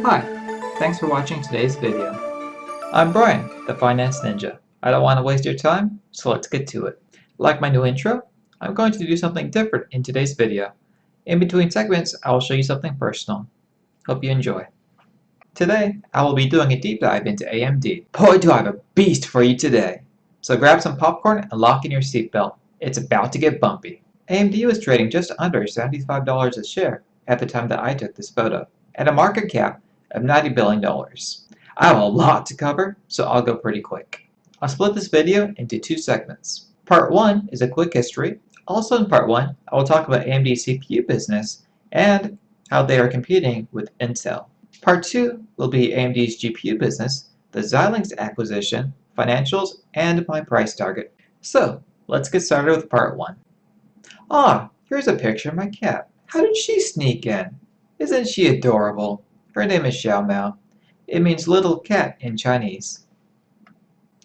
Hi, thanks for watching today's video. I'm Brian, the Finance Ninja. I don't want to waste your time, so let's get to it. Like my new intro, I'm going to do something different in today's video. In between segments, I will show you something personal. Hope you enjoy. Today, I will be doing a deep dive into AMD. Boy, do I have a beast for you today! So grab some popcorn and lock in your seatbelt. It's about to get bumpy. AMD was trading just under $75 a share at the time that I took this photo, at a market cap of $90 billion. I have a lot to cover, so I'll go pretty quick. I'll split this video into two segments. Part 1 is a quick history. Also in Part 1, I will talk about AMD's CPU business and how they are competing with Intel. Part 2 will be AMD's GPU business, the Xilinx acquisition, financials, and my price target. So, let's get started with Part 1. Ah, here's a picture of my cat. How did she sneak in? Isn't she adorable? Her name is Xiao Mao. It means little cat in Chinese.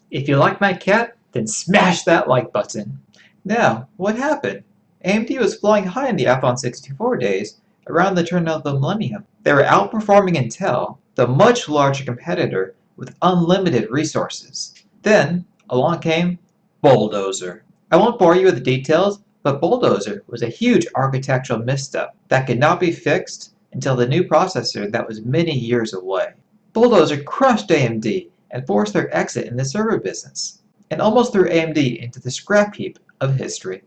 If you like my cat, then smash that like button. Now, what happened? AMD was flying high in the iPhone 64 days around the turn of the millennium. They were outperforming Intel, the much larger competitor with unlimited resources. Then, along came Bulldozer. I won't bore you with the details, but Bulldozer was a huge architectural misstep that could not be fixed until the new processor that was many years away. Bulldozer crushed AMD and forced their exit in the server business, and almost threw AMD into the scrap heap of history.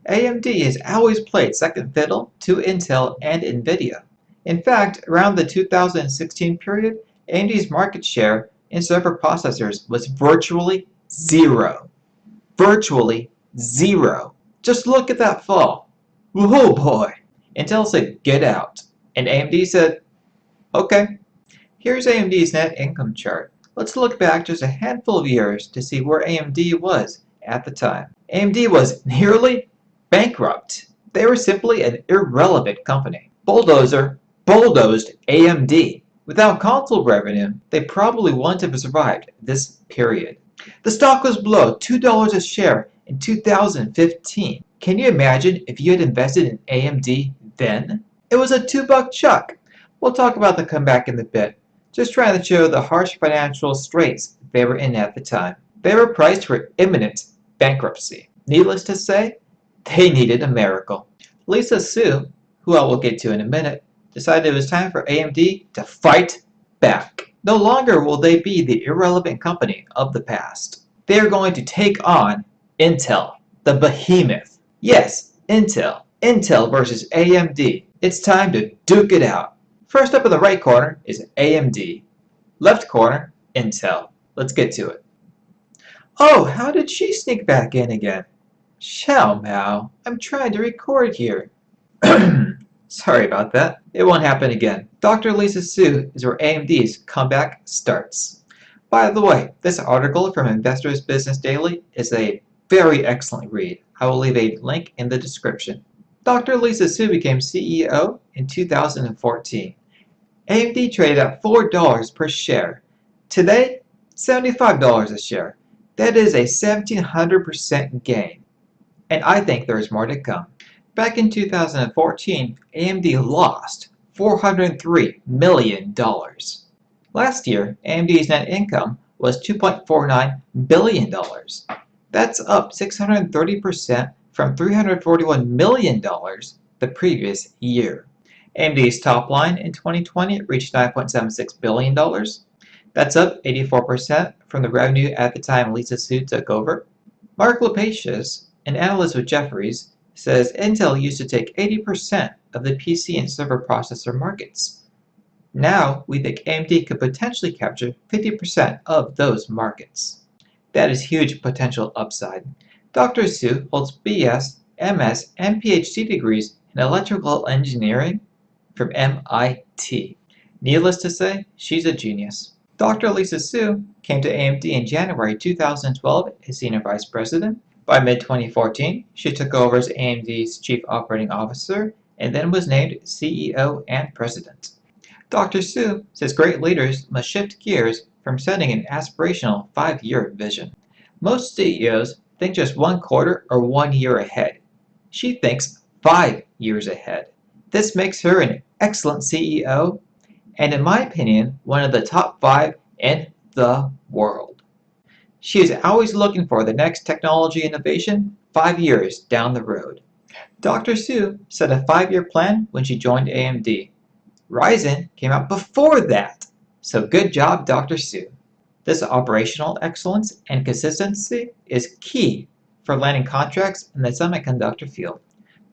AMD has always played second fiddle to Intel and Nvidia. In fact, around the 2016 period, AMD's market share in server processors was virtually zero. Virtually zero. Just look at that fall. Whoa boy! Intel said, get out. And AMD said, okay. Here's AMD's net income chart. Let's look back just a handful of years to see where AMD was at the time. AMD was nearly bankrupt. They were simply an irrelevant company. Bulldozer bulldozed AMD. Without console revenue, they probably wouldn't have survived this period. The stock was below $2 a share in 2015. Can you imagine if you had invested in AMD then? It was a $2 chuck. We'll talk about the comeback in a bit. Just trying to show the harsh financial straits they were in at the time. They were priced for imminent bankruptcy. Needless to say, they needed a miracle. Lisa Su, who I will get to in a minute, decided it was time for AMD to fight back. No longer will they be the irrelevant company of the past. They are going to take on Intel, the behemoth. Yes, Intel. Intel versus AMD. It's time to duke it out. First up in the right corner is AMD. Left corner, Intel. Let's get to it. Oh, how did she sneak back in again? Xiao Mao, I'm trying to record here. Sorry about that. It won't happen again. Dr. Lisa Su is where AMD's comeback starts. By the way, this article from Investors Business Daily is a very excellent read. I will leave a link in the description. Dr. Lisa Su became CEO in 2014. AMD traded at $4 per share. Today, $75 a share. That is a 1,700% gain. And I think there is more to come. Back in 2014, AMD lost $403 million. Last year, AMD's net income was $2.49 billion. That's up 630% from $341 million the previous year. AMD's top line in 2020 reached $9.76 billion. That's up 84% from the revenue at the time Lisa Su took over. Mark Lapatius, an analyst with Jefferies, says Intel used to take 80% of the PC and server processor markets. Now, we think AMD could potentially capture 50% of those markets. That is huge potential upside. Dr. Su holds BS, MS, and PhD degrees in electrical engineering from MIT. Needless to say, she's a genius. Dr. Lisa Su came to AMD in January 2012 as Senior Vice President. By mid-2014, she took over as AMD's Chief Operating Officer and then was named CEO and President. Dr. Su says great leaders must shift gears from setting an aspirational 5-year vision. Most CEOs think just 1 quarter or 1 year ahead. She thinks 5 years ahead. This makes her an excellent CEO and in my opinion, one of the top 5 in the world. She is always looking for the next technology innovation 5 years down the road. Dr. Sue set a 5-year plan when she joined AMD. Ryzen came out before that, so good job, Dr. Sue. This operational excellence and consistency is key for landing contracts in the semiconductor field.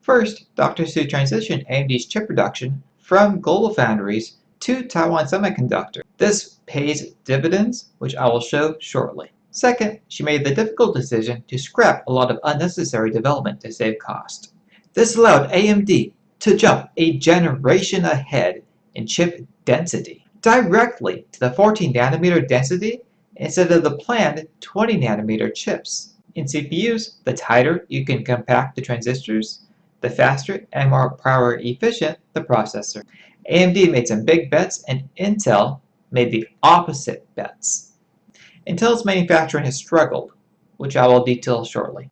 First, Dr. Sue transitioned AMD's chip production from global foundries to Taiwan Semiconductor. This pays dividends, which I will show shortly. Second, she made the difficult decision to scrap a lot of unnecessary development to save cost. This allowed AMD to jump a generation ahead in chip density, directly to the 14nm density instead of the planned 20nm chips. In CPUs, the tighter you can compact the transistors, the faster and more power efficient the processor. AMD made some big bets and Intel made the opposite bets. Intel's manufacturing has struggled, which I will detail shortly.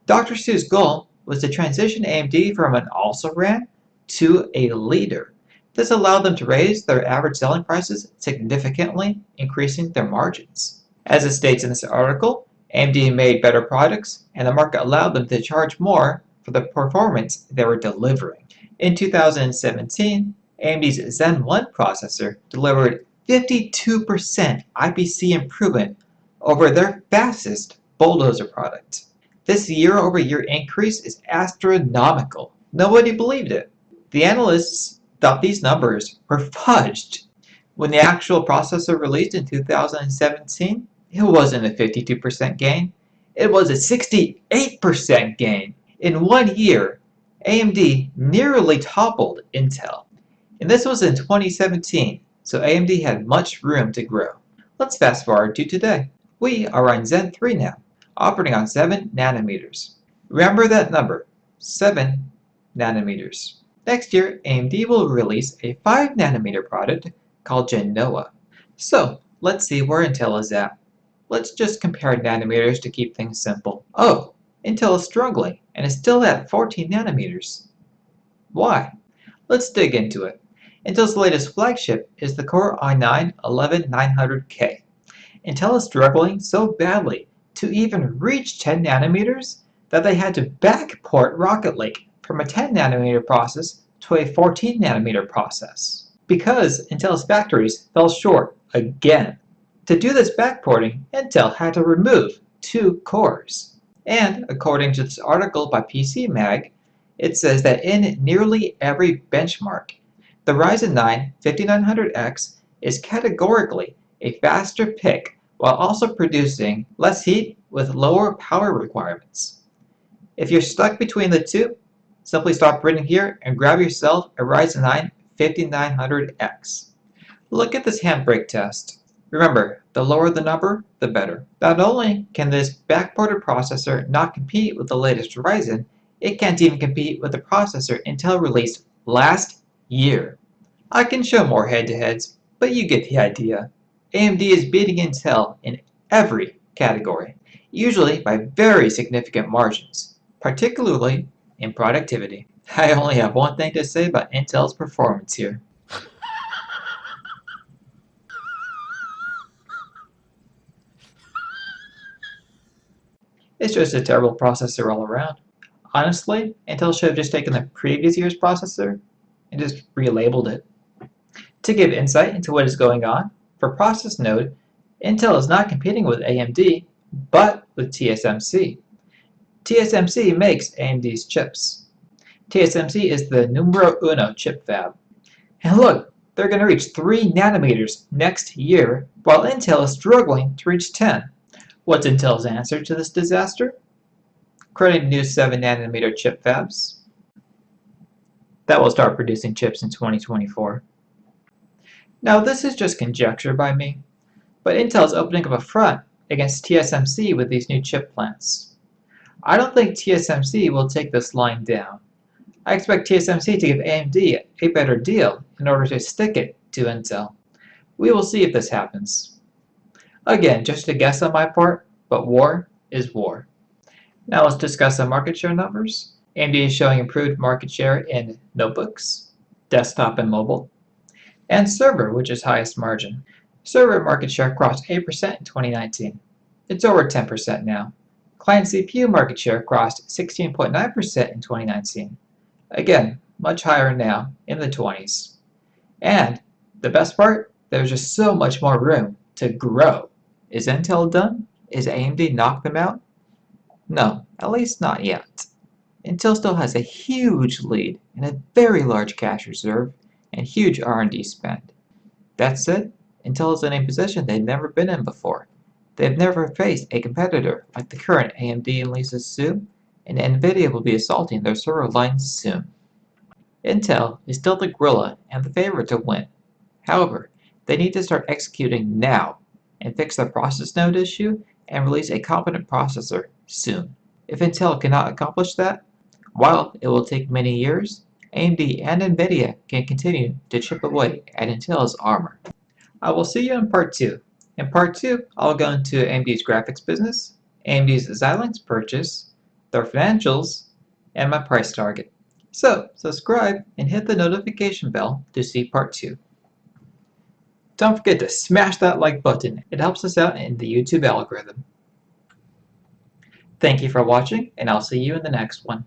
Dr. Sue's goal was to transition AMD from an also-ran to a leader. This allowed them to raise their average selling prices significantly, increasing their margins. As it states in this article, AMD made better products, and the market allowed them to charge more for the performance they were delivering. In 2017, AMD's Zen 1 processor delivered 52% IPC improvement over their fastest Bulldozer product. This year-over-year increase is astronomical. Nobody believed it. The analysts thought these numbers were fudged. When the actual processor released in 2017, it wasn't a 52% gain. It was a 68% gain. In 1 year, AMD nearly toppled Intel. And this was in 2017, so AMD had much room to grow. Let's fast forward to today. We are on Zen 3 now, operating on 7 nanometers. Remember that number, 7 nanometers. Next year, AMD will release a 5 nanometer product called Genoa. So, let's see where Intel is at. Let's just compare nanometers to keep things simple. Oh, Intel is struggling and is still at 14 nanometers. Why? Let's dig into it. Intel's latest flagship is the Core i9-11900K. Intel is struggling so badly to even reach 10 nanometers that they had to backport Rocket Lake from a 10 nanometer process to a 14 nanometer process because Intel's factories fell short again. To do this backporting, Intel had to remove 2 cores. And according to this article by PC Mag, it says that in nearly every benchmark, the Ryzen 9 5900X is categorically a faster pick while also producing less heat with lower power requirements. If you're stuck between the two, simply stop reading here and grab yourself a Ryzen 9 5900X. Look at this handbrake test. Remember, the lower the number, the better. Not only can this backported processor not compete with the latest Ryzen, it can't even compete with the processor Intel released last year. I can show more head-to-heads, but you get the idea. AMD is beating Intel in every category, usually by very significant margins, particularly in productivity. I only have one thing to say about Intel's performance here. It's just a terrible processor all around. Honestly, Intel should have just taken the previous year's processor and just relabeled it. To give insight into what is going on, for process node, Intel is not competing with AMD, but with TSMC. TSMC makes AMD's chips. TSMC is the numero uno chip fab. And look, they're going to reach 3 nanometers next year, while Intel is struggling to reach 10. What's Intel's answer to this disaster? Creating new 7 nanometer chip fabs that will start producing chips in 2024. Now this is just conjecture by me, but Intel is opening up a front against TSMC with these new chip plants. I don't think TSMC will take this line down. I expect TSMC to give AMD a better deal in order to stick it to Intel. We will see if this happens. Again, just a guess on my part, but war is war. Now let's discuss some market share numbers. AMD is showing improved market share in notebooks, desktop and mobile. and server, which is highest margin. Server market share crossed 8% in 2019. It's over 10% now. Client CPU market share crossed 16.9% in 2019. Again, much higher now, in the 20s. And the best part, there's just so much more room to grow. Is Intel done? Is AMD knocked them out? No, at least not yet. Intel still has a huge lead and a very large cash reserve and huge R&D spend. That said, Intel is in a position they've never been in before. They've never faced a competitor like the current AMD Analysis soon, and Nvidia will be assaulting their server lines soon. Intel is still the gorilla and the favorite to win. However, they need to start executing now and fix their process node issue and release a competent processor soon. If Intel cannot accomplish that, while it will take many years, AMD and Nvidia can continue to chip away at Intel's armor. I will see you in part 2. In part 2, I'll go into AMD's graphics business, AMD's Xilinx purchase, their financials, and my price target. So, subscribe and hit the notification bell to see part 2. Don't forget to smash that like button. It helps us out in the YouTube algorithm. Thank you for watching, and I'll see you in the next one.